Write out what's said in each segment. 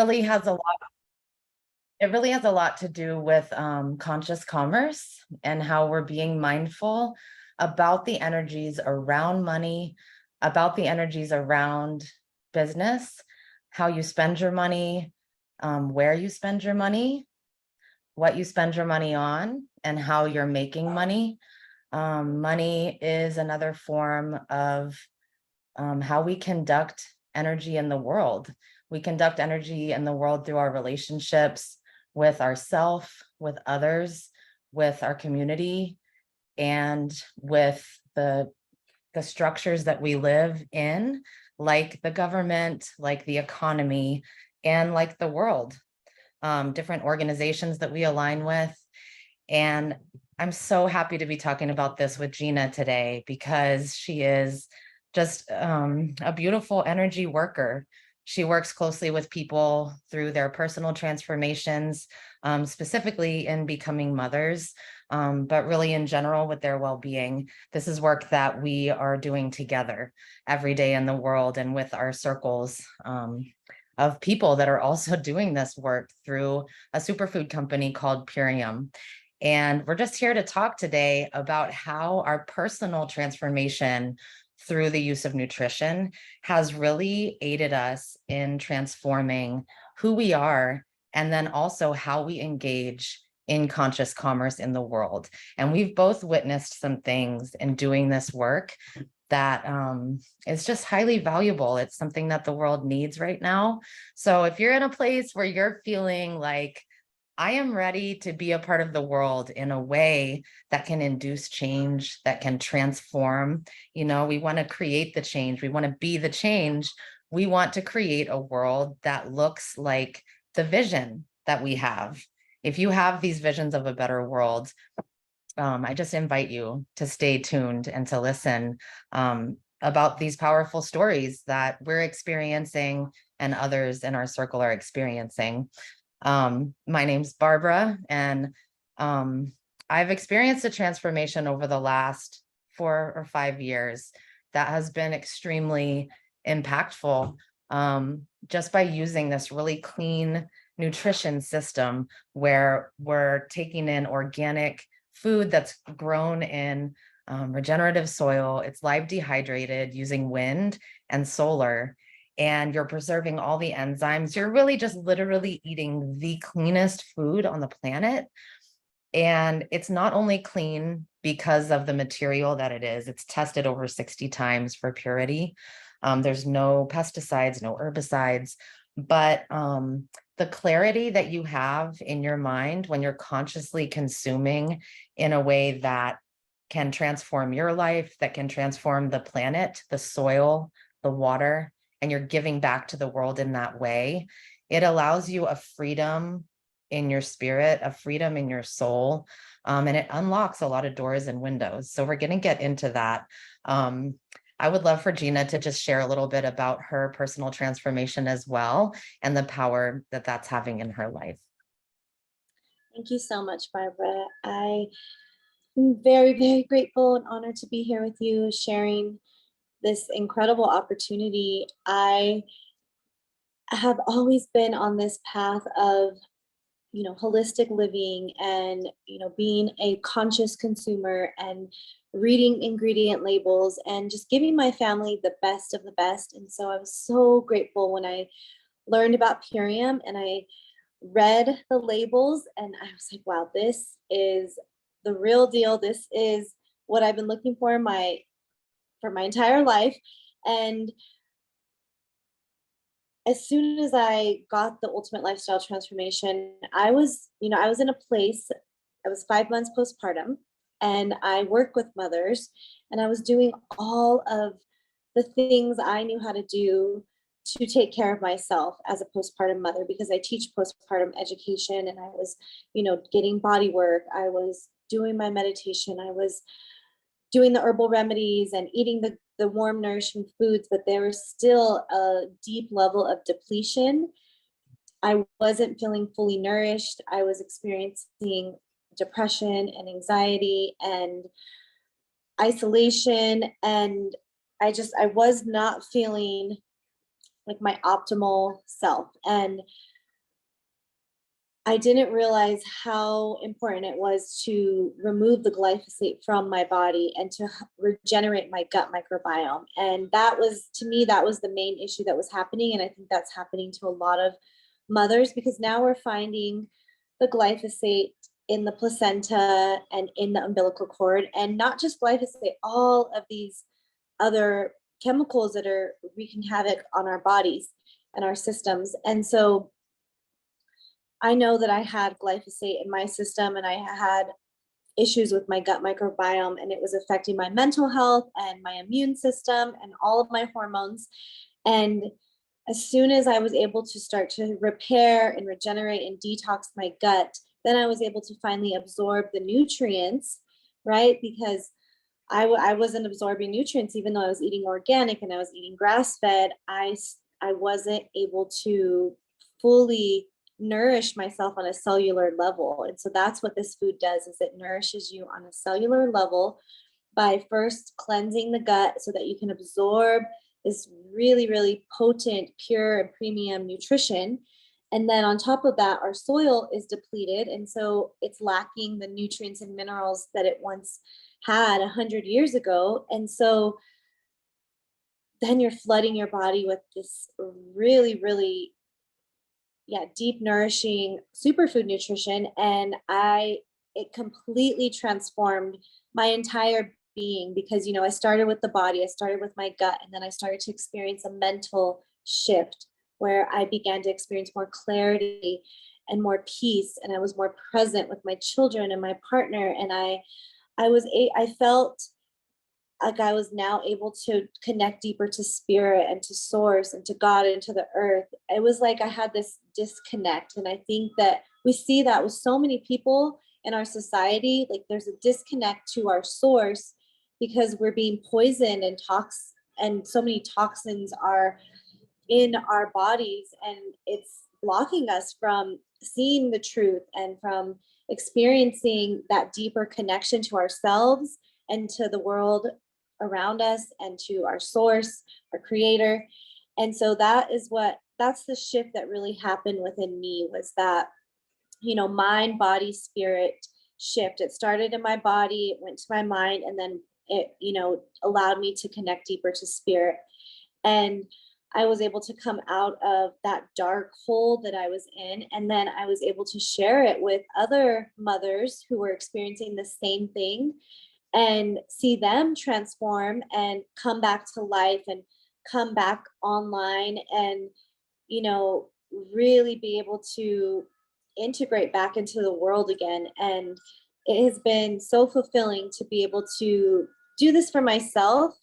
really has a lot it really has a lot to do with conscious commerce and how we're being mindful about the energies around money, about the energies around business, how you spend your money, where you spend your money, what you spend your money on, and how you're making money. Money is another form of how we conduct energy in the world. We conduct energy in the world through our relationships with ourself, with others, with our community, and with the structures that we live in, like the government, like the economy, and like the world, different organizations that we align with. And I'm so happy to be talking about this with Gina today because she is just a beautiful energy worker. She works closely with people through their personal transformations, specifically in becoming mothers, but really in general with their well-being. This is work that we are doing together every day in the world and with our circles of people that are also doing this work through a superfood company called Purium. And we're just here to talk today about how our personal transformation through the use of nutrition has really aided us in transforming who we are, and then also how we engage in conscious commerce in the world. And we've both witnessed some things in doing this work that is just highly valuable. It's something that the world needs right now. So if you're in a place where you're feeling like, I am ready to be a part of the world in a way that can induce change, that can transform. We want to create the change. We want to be the change. We want to create a world that looks like the vision that we have. If you have these visions of a better world, I just invite you to stay tuned and to listen about these powerful stories that we're experiencing and others in our circle are experiencing. My name's Barbara, and I've experienced a transformation over the last 4 or 5 years that has been extremely impactful, just by using this really clean nutrition system where we're taking in organic food that's grown in regenerative soil. It's live dehydrated using wind and solar, and you're preserving all the enzymes. You're really just literally eating the cleanest food on the planet. And it's not only clean because of the material that it is, it's tested over 60 times for purity. There's no pesticides, no herbicides, but the clarity that you have in your mind when you're consciously consuming in a way that can transform your life, that can transform the planet, the soil, the water, and you're giving back to the world in that way, it allows you a freedom in your spirit, a freedom in your soul, and it unlocks a lot of doors and windows. So we're going to get into that. I would love for Gina to just share a little bit about her personal transformation as well, and the power that that's having in her life. Thank you so much, Barbara. I'm very, very grateful and honored to be here with you, sharing this incredible opportunity. I have always been on this path of, holistic living and, being a conscious consumer and reading ingredient labels and just giving my family the best of the best. And so I was so grateful when I learned about Purium and I read the labels and I was like, wow, this is the real deal. This is what I've been looking for my entire life. And as soon as I got the ultimate lifestyle transformation, I was in a place, I was 5 months postpartum, and I work with mothers, and I was doing all of the things I knew how to do to take care of myself as a postpartum mother, because I teach postpartum education, and I was, getting body work. I was doing my meditation. I was doing the herbal remedies and eating the warm, nourishing foods, but there was still a deep level of depletion. I wasn't feeling fully nourished. I was experiencing depression and anxiety and isolation. And I was not feeling like my optimal self. And I didn't realize how important it was to remove the glyphosate from my body and to regenerate my gut microbiome. And that was, to me, that was the main issue that was happening. And I think that's happening to a lot of mothers, because now we're finding the glyphosate in the placenta and in the umbilical cord, and not just glyphosate, all of these other chemicals that are wreaking havoc on our bodies and our systems. And so I know that I had glyphosate in my system, and I had issues with my gut microbiome, and it was affecting my mental health and my immune system and all of my hormones. And as soon as I was able to start to repair and regenerate and detox my gut, then I was able to finally absorb the nutrients, right? Because I wasn't absorbing nutrients, even though I was eating organic and I was eating grass fed. I wasn't able to fully nourish myself on a cellular level. And so that's what this food does, is it nourishes you on a cellular level by first cleansing the gut so that you can absorb this really, really potent, pure, and premium nutrition. And then on top of that, our soil is depleted. And so it's lacking the nutrients and minerals that it once had 100 years ago. And so then you're flooding your body with this really, really, yeah, deep, nourishing superfood nutrition. And it completely transformed my entire being, because, I started with the body, I started with my gut, and then I started to experience a mental shift where I began to experience more clarity and more peace. And I was more present with my children and my partner. And I felt like I was now able to connect deeper to spirit and to source and to God and to the earth. It was like I had this disconnect. And I think that we see that with so many people in our society. Like, there's a disconnect to our source because we're being poisoned, and so many toxins are in our bodies, and it's blocking us from seeing the truth and from experiencing that deeper connection to ourselves and to the world around us and to our source, our creator. And so that's the shift that really happened within me, was that, mind, body, spirit shift. It started in my body, it went to my mind, and then it, allowed me to connect deeper to spirit. And I was able to come out of that dark hole that I was in. And then I was able to share it with other mothers who were experiencing the same thing, and see them transform and come back to life and come back online, and, really be able to integrate back into the world again. And it has been so fulfilling to be able to do this for myself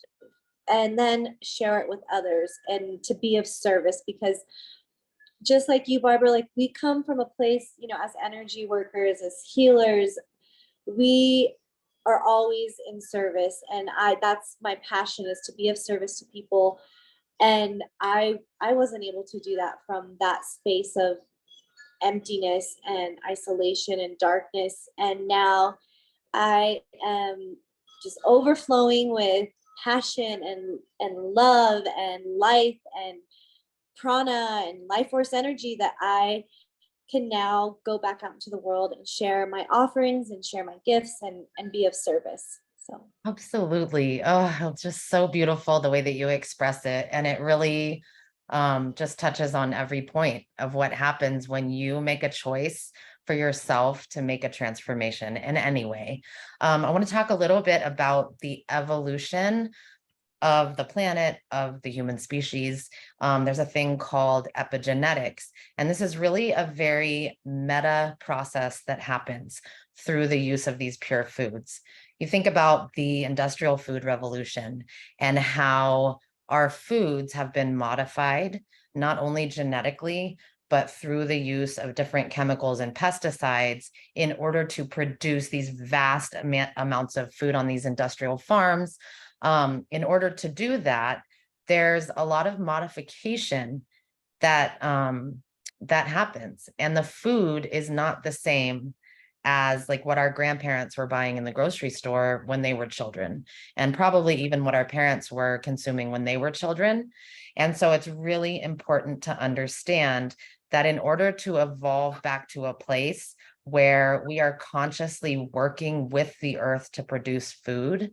and then share it with others and to be of service, because just like you, Barbara, like, we come from a place, as energy workers, as healers, we are always in service. And that's my passion, is to be of service to people. And I wasn't able to do that from that space of emptiness and isolation and darkness. And now I am just overflowing with passion and love and life and prana and life force energy, that I can now go back out into the world and share my offerings and share my gifts and be of service. So Absolutely. Oh, it's just so beautiful the way that you express it. And it really just touches on every point of what happens when you make a choice for yourself to make a transformation in any way. I want to talk a little bit about the evolution of the planet, of the human species. There's a thing called epigenetics, and this is really a very meta process that happens through the use of these pure foods. You think about the industrial food revolution and how our foods have been modified, not only genetically, but through the use of different chemicals and pesticides in order to produce these vast amounts of food on these industrial farms. In order to do that, there's a lot of modification that that happens, and the food is not the same as like what our grandparents were buying in the grocery store when they were children, and probably even what our parents were consuming when they were children. And so it's really important to understand that in order to evolve back to a place where we are consciously working with the earth to produce food,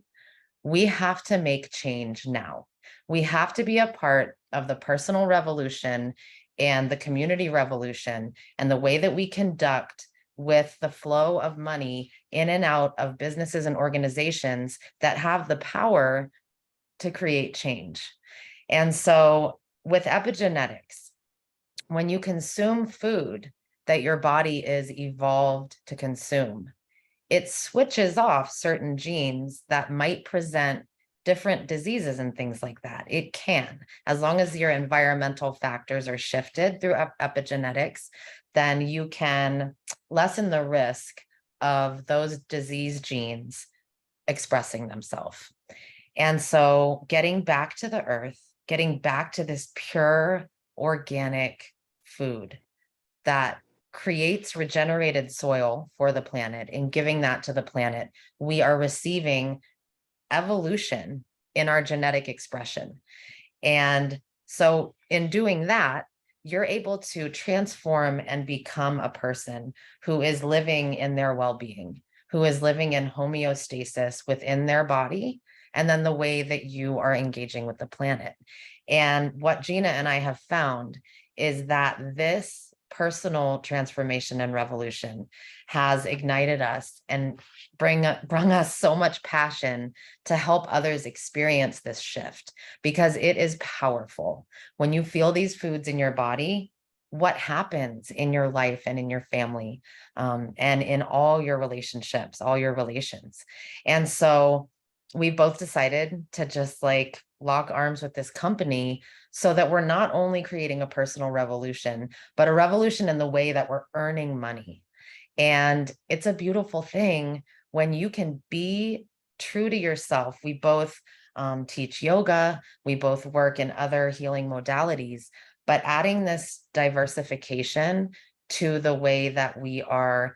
we have to make change now. We have to be a part of the personal revolution and the community revolution, and the way that we conduct with the flow of money in and out of businesses and organizations that have the power to create change. And so with epigenetics, when you consume food that your body is evolved to consume, it switches off certain genes that might present different diseases and things like that. It can, as long as your environmental factors are shifted through epigenetics, then you can lessen the risk of those disease genes expressing themselves. And so getting back to the earth, getting back to this pure organic food that creates regenerated soil for the planet, and giving that to the planet, we are receiving evolution in our genetic expression. And so in doing that, you're able to transform and become a person who is living in their well-being, who is living in homeostasis within their body, and then the way that you are engaging with the planet. And what Gina and I have found is that this personal transformation and revolution has ignited us and bring us so much passion to help others experience this shift, because it is powerful. When you feel these foods in your body, what happens in your life and in your family, and in all your relationships, all your relations. And so we both decided to just like lock arms with this company, so that we're not only creating a personal revolution, but a revolution in the way that we're earning money. And it's a beautiful thing when you can be true to yourself. We both teach yoga, we both work in other healing modalities, but adding this diversification to the way that we are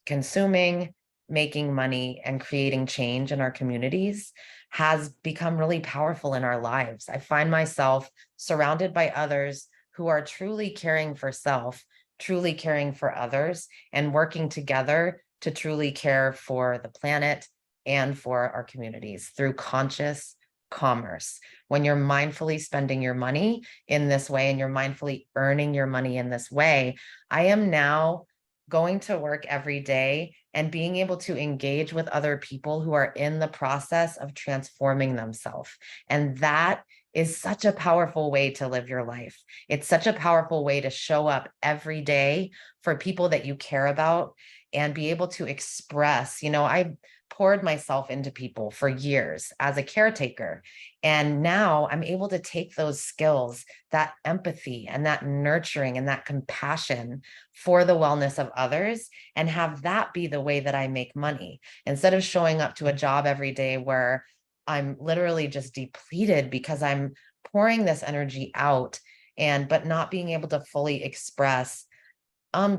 consuming, making money, and creating change in our communities has become really powerful in our lives. I find myself surrounded by others who are truly caring for self, truly caring for others, and working together to truly care for the planet and for our communities through conscious commerce. When you're mindfully spending your money in this way and you're mindfully earning your money in this way, I am now going to work every day and being able to engage with other people who are in the process of transforming themselves. And that is such a powerful way to live your life. It's such a powerful way to show up every day for people that you care about and be able to express. I poured myself into people for years as a caretaker. And now I'm able to take those skills, that empathy and that nurturing and that compassion for the wellness of others, and have that be the way that I make money, instead of showing up to a job every day where I'm literally just depleted because I'm pouring this energy out, but not being able to fully express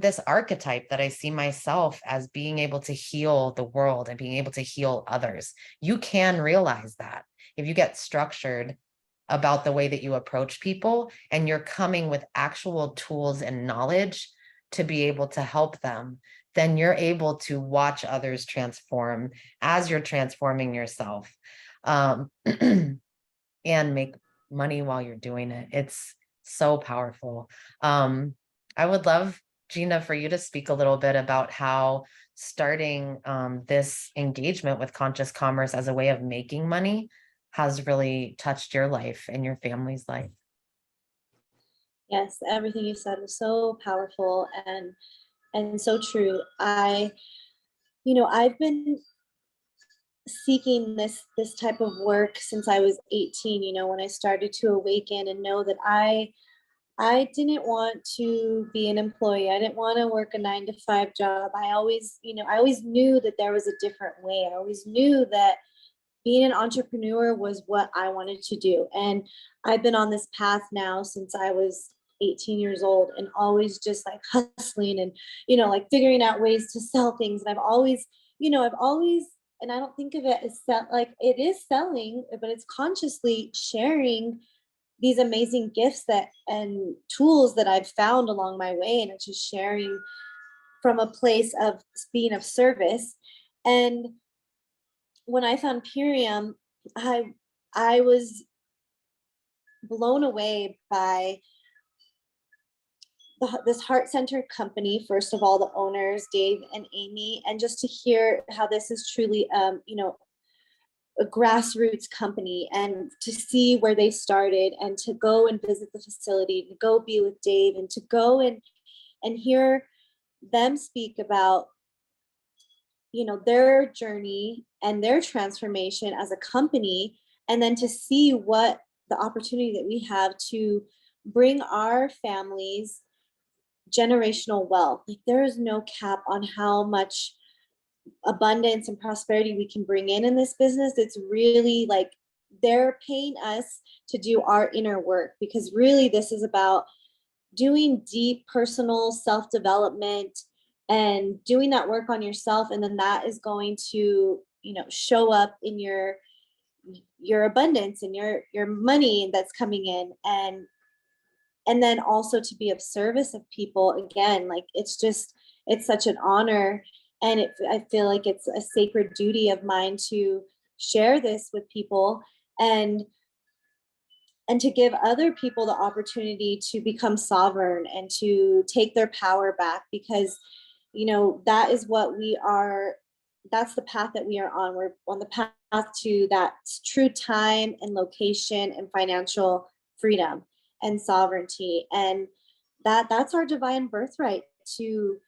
this archetype that I see myself as being able to heal the world and being able to heal others. You can realize that if you get structured about the way that you approach people, and you're coming with actual tools and knowledge to be able to help them, then you're able to watch others transform as you're transforming yourself, and make money while you're doing it. It's so powerful. I would love, Gina, for you to speak a little bit about how starting this engagement with conscious commerce as a way of making money has really touched your life and your family's life. Yes, everything you said was so powerful and so true. I've been seeking this type of work since I was 18, when I started to awaken and know that I didn't want to be an employee. I didn't want to work a 9 to 5 job. I always knew that there was a different way. I always knew that being an entrepreneur was what I wanted to do. And I've been on this path now since I was 18 years old, and always just like hustling and, like figuring out ways to sell things. And I've always, and I don't think of it as like it is selling, but it's consciously sharing these amazing gifts that and tools that I've found along my way, and it's just sharing from a place of being of service. And when I found Purium, I was blown away by this heart-centered company. First of all, the owners, Dave and Amy, and just to hear how this is truly, a grassroots company, and to see where they started, and to go and visit the facility, to go be with Dave, and to go and hear them speak about, their journey and their transformation as a company, and then to see what the opportunity that we have to bring our families generational wealth. Like, there is no cap on how much abundance and prosperity we can bring in this business. It's really like they're paying us to do our inner work, because really this is about doing deep personal self-development and doing that work on yourself, and then that is going to, show up in your abundance and your money that's coming in. And then also to be of service of people. Again, like, it's such an honor, and I feel like it's a sacred duty of mine to share this with people, and to give other people the opportunity to become sovereign and to take their power back, because that is what we are. That's the path that we are on. We're on the path to that true time and location and financial freedom and sovereignty, and that's our divine birthright, to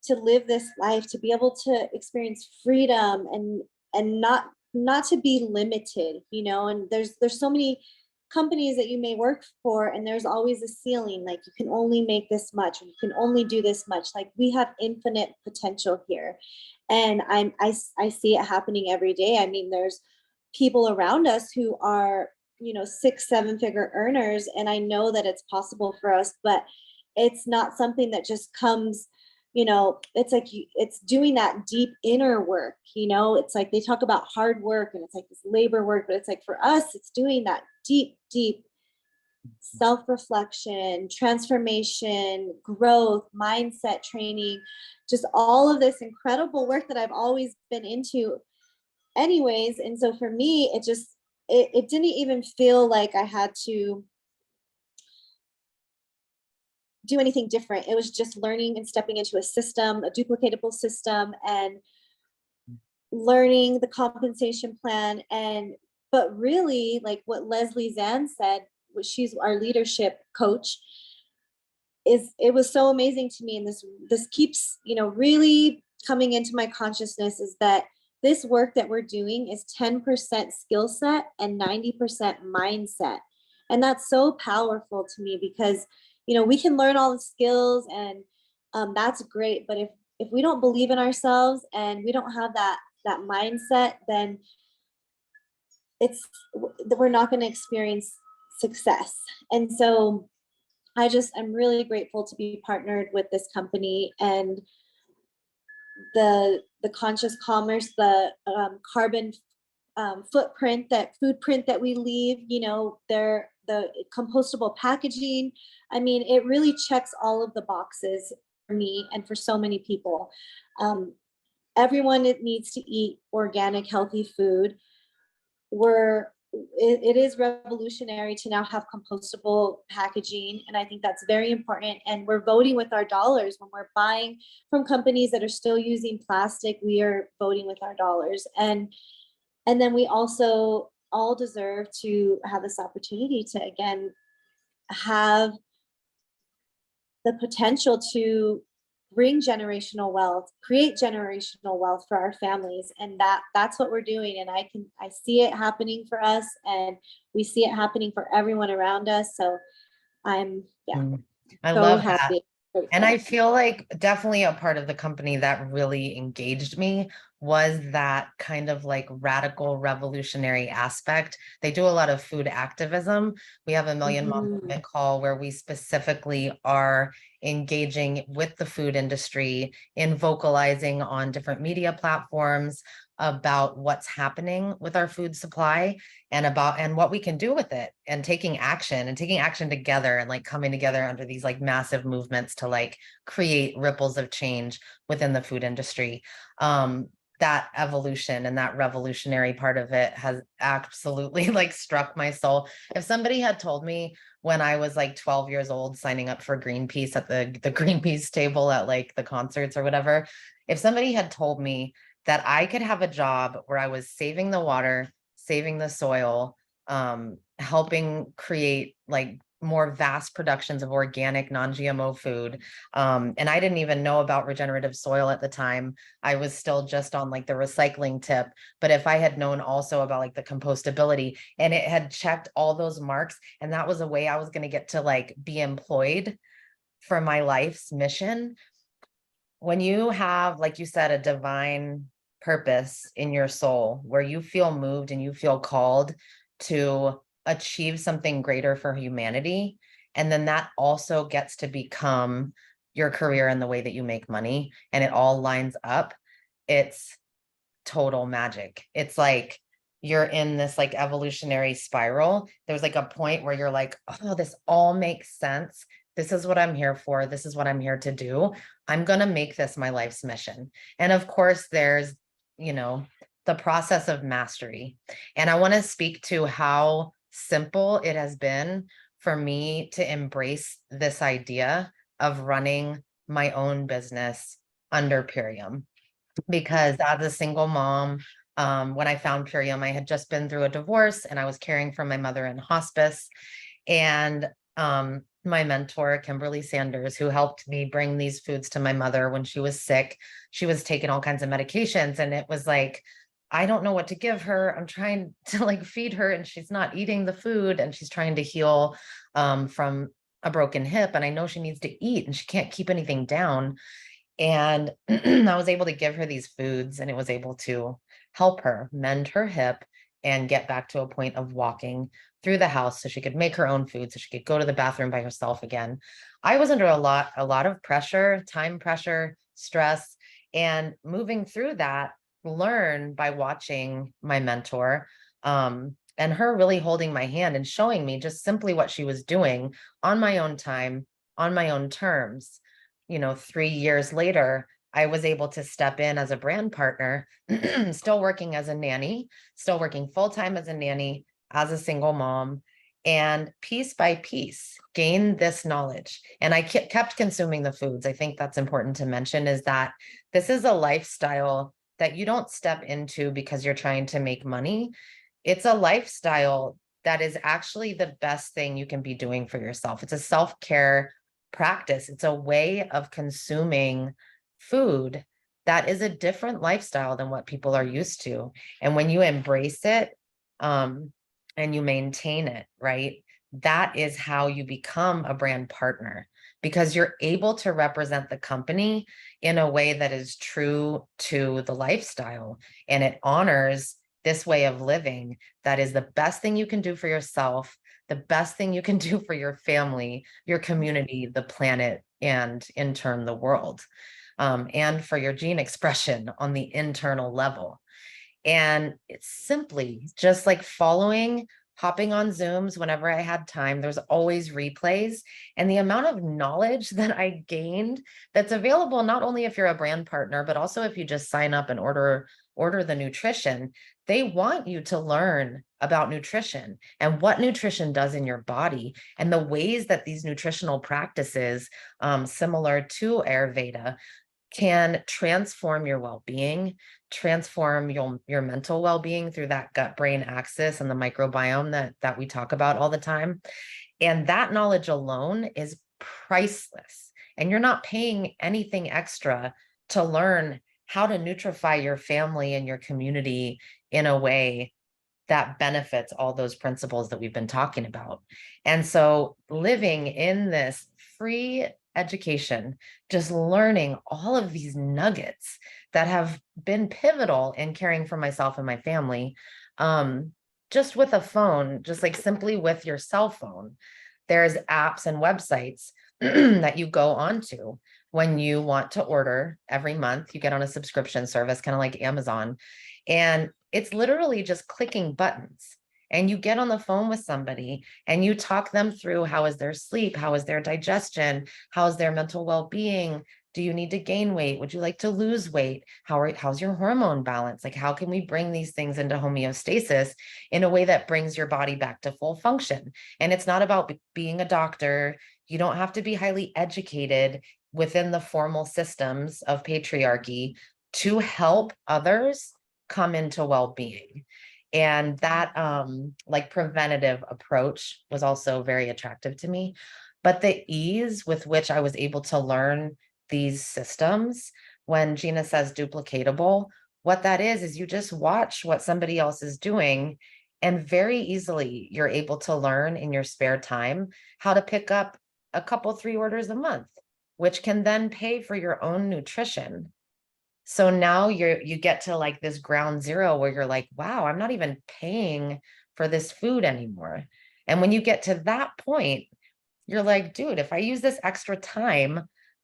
live this life, to be able to experience freedom, and not to be limited. And there's so many companies that you may work for, and there's always a ceiling, like you can only make this much, or you can only do this much. Like, we have infinite potential here, and I see it happening every day. I mean, there's people around us who are 6-7 figure earners, and I know that it's possible for us, but it's not something that just comes. It's like it's doing that deep inner work. It's like they talk about hard work, and it's like this labor work, but it's like, for us, it's doing that deep self-reflection, transformation, growth, mindset training, just all of this incredible work that I've always been into anyways. And so for me, it didn't even feel like I had to do anything different. It was just learning and stepping into a system, a duplicatable system, and learning the compensation plan. But really, like what Leslie Zan said, which she's our leadership coach, it was so amazing to me. And this keeps, really coming into my consciousness, is that this work that we're doing is 10% skill set and 90% mindset. And that's so powerful to me, because we can learn all the skills, and that's great. But if we don't believe in ourselves and we don't have that mindset, then we're not going to experience success. And so I'm really grateful to be partnered with this company, and the conscious commerce, the carbon food print that we leave, the compostable packaging. I mean, it really checks all of the boxes for me and for so many people. Everyone needs to eat organic, healthy food. It is revolutionary to now have compostable packaging, and I think that's very important. And we're voting with our dollars when we're buying from companies that are still using plastic. We are voting with our dollars, and then we also all deserve to have this opportunity to again have the potential to bring generational wealth, create generational wealth for our families. And that's what we're doing. And I see it happening for us, and we see it happening for everyone around us. So I'm I so love happy. that. And I feel like definitely a part of the company that really engaged me was that kind of like radical revolutionary aspect. They do a lot of food activism. We have a Million Mom Mhm. Movement call where we specifically are engaging with the food industry in vocalizing on different media platforms about what's happening with our food supply and what we can do with it, and taking action together, and like coming together under these like massive movements to like create ripples of change within the food industry. That evolution and that revolutionary part of it has absolutely like struck my soul. If somebody had told me when I was like 12 years old signing up for Greenpeace at the Greenpeace table at like the concerts or whatever, if somebody had told me that I could have a job where I was saving the water, saving the soil, helping create like more vast productions of organic non-GMO food. And I didn't even know about regenerative soil at the time. I was still just on like the recycling tip. But if I had known also about like the compostability and it had checked all those marks, and that was a way I was going to get to like be employed for my life's mission. When you have, like you said, a divine purpose in your soul where you feel moved and you feel called to achieve something greater for humanity, and then that also gets to become your career and the way that you make money, and it all lines up, it's total magic. It's like you're in this like evolutionary spiral. There's like a point where you're like, oh, this all makes sense. This is what I'm here for. This is what I'm here to do. I'm going to make this my life's mission. And of course, there's, you know, the process of mastery. And I want to speak to how simple it has been for me to embrace this idea of running my own business under Purium, because as a single mom, when I found Purium, I had just been through a divorce and I was caring for my mother in hospice. And my mentor, Kimberly Sanders, who helped me bring these foods to my mother when she was sick, she was taking all kinds of medications. And it was like, I don't know what to give her. I'm trying to like feed her and she's not eating the food, and she's trying to heal from a broken hip. And I know she needs to eat and she can't keep anything down. And I was able to give her these foods, and it was able to help her mend her hip and get back to a point of walking through the house so she could make her own food, so she could go to the bathroom by herself again. I was under a lot of pressure, time pressure, stress, and moving through that, learn by watching my mentor, and her really holding my hand and showing me just simply what she was doing on my own time, on my own terms. 3 years later, I was able to step in as a brand partner, still working as a nanny, still working full time as a nanny, as a single mom, and piece by piece gain this knowledge. And I kept consuming the foods. I think that's important to mention, is that this is a lifestyle that you don't step into because you're trying to make money. It's a lifestyle that is actually the best thing you can be doing for yourself. It's a self-care practice. It's a way of consuming food that is a different lifestyle than what people are used to. And when you embrace it, and you maintain it, right? That is how you become a brand partner, because you're able to represent the company in a way that is true to the lifestyle, and it honors this way of living that is the best thing you can do for yourself, the best thing you can do for your family, your community, the planet, and in turn, the world, and for your gene expression on the internal level. And it's simply just like hopping on Zooms whenever I had time. There's always replays. And the amount of knowledge that I gained that's available, not only if you're a brand partner, but also if you just sign up and order the nutrition. They want you to learn about nutrition and what nutrition does in your body, and the ways that these nutritional practices, similar to Ayurveda, can transform your well-being, transform your mental well-being through that gut-brain axis and the microbiome that we talk about all the time. And that knowledge alone is priceless. And you're not paying anything extra to learn how to nutrify your family and your community in a way that benefits all those principles that we've been talking about. And so living in this free education, just learning all of these nuggets that have been pivotal in caring for myself and my family. Just with a phone, just like simply with your cell phone, there's apps and websites that you go onto when you want to order every month. You get on a subscription service, kind of like Amazon, and it's literally just clicking buttons. And you get on the phone with somebody and you talk them through, how is their sleep? How is their digestion? How is their mental well-being? Do you need to gain weight? Would you like to lose weight? How's your hormone balance? Like, how can we bring these things into homeostasis in a way that brings your body back to full function? And it's not about being a doctor. You don't have to be highly educated within the formal systems of patriarchy to help others come into well-being. And that like preventative approach was also very attractive to me. But the ease with which I was able to learn these systems, when Gina says duplicatable, what that is you just watch what somebody else is doing, and very easily you're able to learn in your spare time how to pick up a couple, 3 orders a month, which can then pay for your own nutrition. So now you get to like this ground zero where you're like, wow, I'm not even paying for this food anymore. And when you get to that point, you're like, dude, if I use this extra time,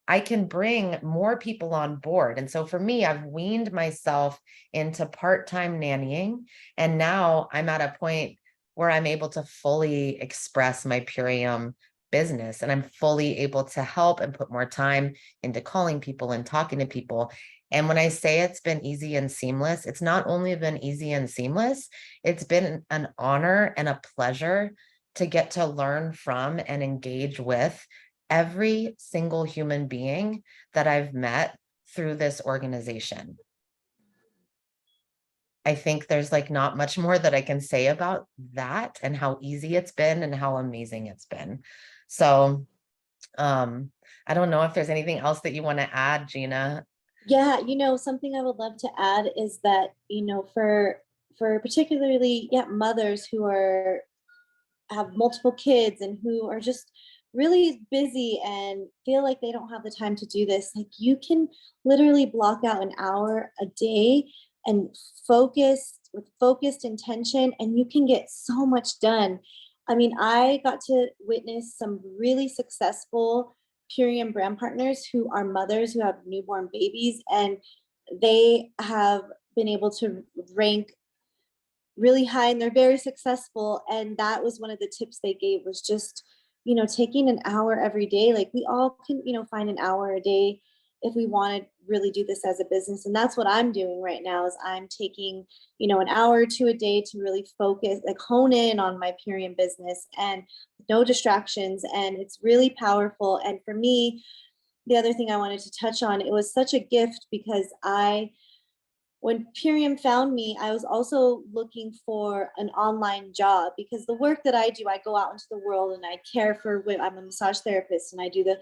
I can bring more people on board. And so for me, I've weaned myself into part-time nannying. And now I'm at a point where I'm able to fully express my Purium business, and I'm fully able to help and put more time into calling people and talking to people. And when I say it's been easy and seamless, it's not only been easy and seamless, it's been an honor and a pleasure to get to learn from and engage with every single human being that I've met through this organization. I think there's like not much more that I can say about that and how easy it's been and how amazing it's been. So I don't know if there's anything else that you want to add, Gina. Yeah, something I would love to add is that, for particularly, yeah, mothers who have multiple kids and who are just really busy and feel like they don't have the time to do this, like you can literally block out an hour a day and focus with focused intention, and you can get so much done. I mean, I got to witness some really successful Purium brand partners who are mothers who have newborn babies, and they have been able to rank really high and they're very successful. And that was one of the tips they gave, was just, taking an hour every day. Like we all can, find an hour a day if we want to really do this as a business. And that's what I'm doing right now, is I'm taking, an hour or two a day to really focus, like hone in on my Purium business, and no distractions. And it's really powerful. And for me, the other thing I wanted to touch on, it was such a gift because when Purium found me, I was also looking for an online job, because the work that I do, I go out into the world and I care for women. I'm a massage therapist and I do the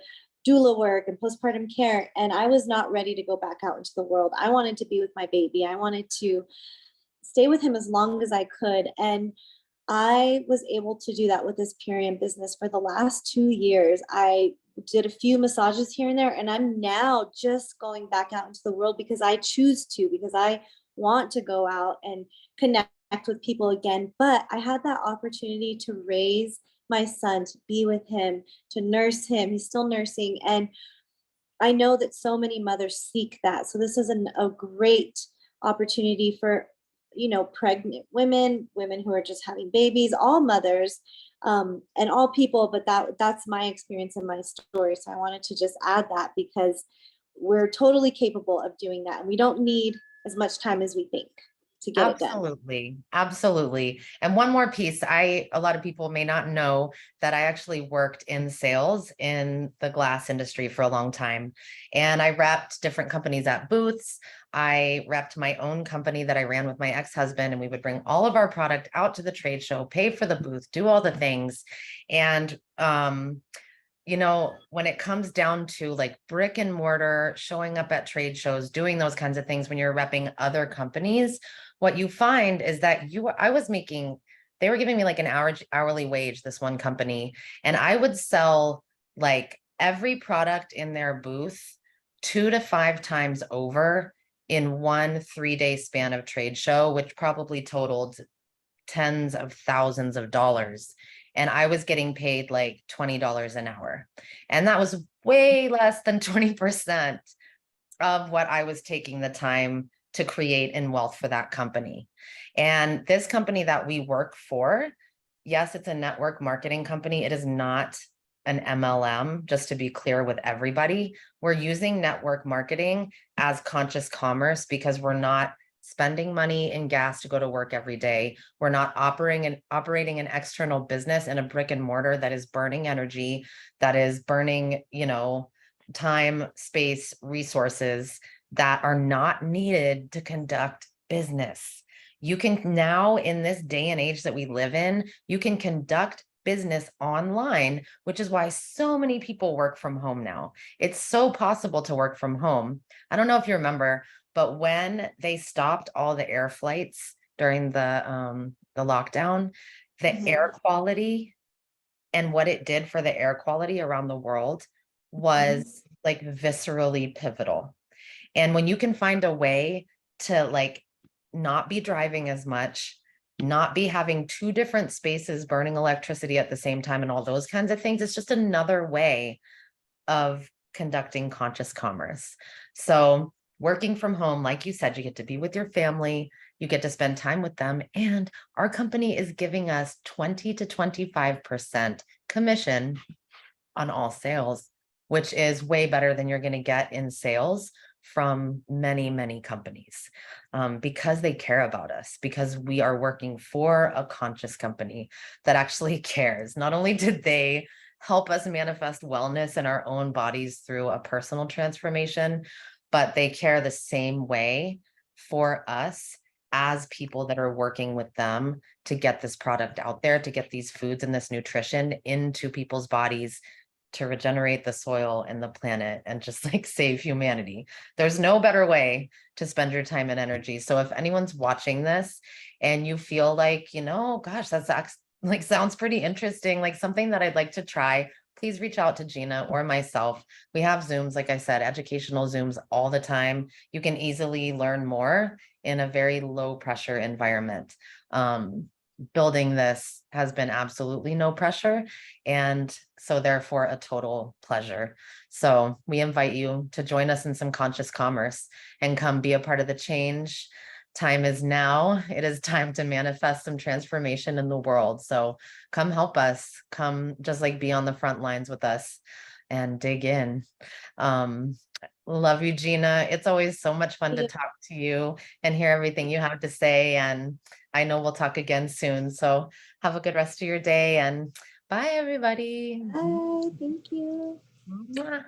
doula work and postpartum care. And I was not ready to go back out into the world. I wanted to be with my baby. I wanted to stay with him as long as I could. And I was able to do that with this Purium business for the last 2 years. I did a few massages here and there, and I'm now just going back out into the world because I choose to, because I want to go out and connect with people again. But I had that opportunity to raise my son, to be with him, to nurse him. He's still nursing. And I know that so many mothers seek that. So this is a great opportunity for, pregnant women, women who are just having babies, all mothers, and all people. But that's my experience and my story. So I wanted to just add that, because we're totally capable of doing that. And we don't need as much time as we think to get it done. Absolutely. Absolutely. And one more piece, a lot of people may not know that I actually worked in sales in the glass industry for a long time. And I repped different companies at booths. I repped my own company that I ran with my ex-husband, and we would bring all of our product out to the trade show, pay for the booth, do all the things. And when it comes down to like brick and mortar, showing up at trade shows, doing those kinds of things when you're repping other companies, what you find is that they were giving me like an hourly wage, this one company, and I would sell like every product in their booth 2 to 5 times over in one 3-day span of trade show, which probably totaled tens of thousands of dollars. And I was getting paid like $20 an hour. And that was way less than 20% of what I was taking the time to create in wealth for that company. And this company that we work for, yes, it's a network marketing company. It is not an MLM, just to be clear with everybody. We're using network marketing as conscious commerce because we're not spending money in gas to go to work every day. We're not operating an external business in a brick and mortar that is burning energy, that is burning, time, space, resources that are not needed to conduct business. You can now, in this day and age that we live in, you can conduct business online, which is why so many people work from home now. It's so possible to work from home. I don't know if you remember, but when they stopped all the air flights during the lockdown, the air quality and what it did for the air quality around the world was like viscerally pivotal. And when you can find a way to like not be driving as much, not be having two different spaces burning electricity at the same time and all those kinds of things, it's just another way of conducting conscious commerce. So working from home, like you said, you get to be with your family, you get to spend time with them. And our company is giving us 20 to 25% commission on all sales, which is way better than you're going to get in sales from many, many companies, because they care about us, because we are working for a conscious company that actually cares. Not only did they help us manifest wellness in our own bodies through a personal transformation, but they care the same way for us as people that are working with them to get this product out there, to get these foods and this nutrition into people's bodies, to regenerate the soil and the planet and just like save humanity. There's no better way to spend your time and energy. So if anyone's watching this and you feel like, gosh, that's like sounds pretty interesting, like something that I'd like to try, please reach out to Gina or myself. We have Zooms, like I said, educational Zooms all the time. You can easily learn more in a very low pressure environment. Building this has been absolutely no pressure, and so therefore a total pleasure. So we invite you to join us in some conscious commerce and come be a part of the change. Time is now. It is time to manifest some transformation in the world. So come help us. Come just like be on the front lines with us and dig in. Love you, Gina. It's always so much fun to talk to you and hear everything you have to say. And I know we'll talk again soon. So have a good rest of your day and bye, everybody. Bye. Thank you. Mwah.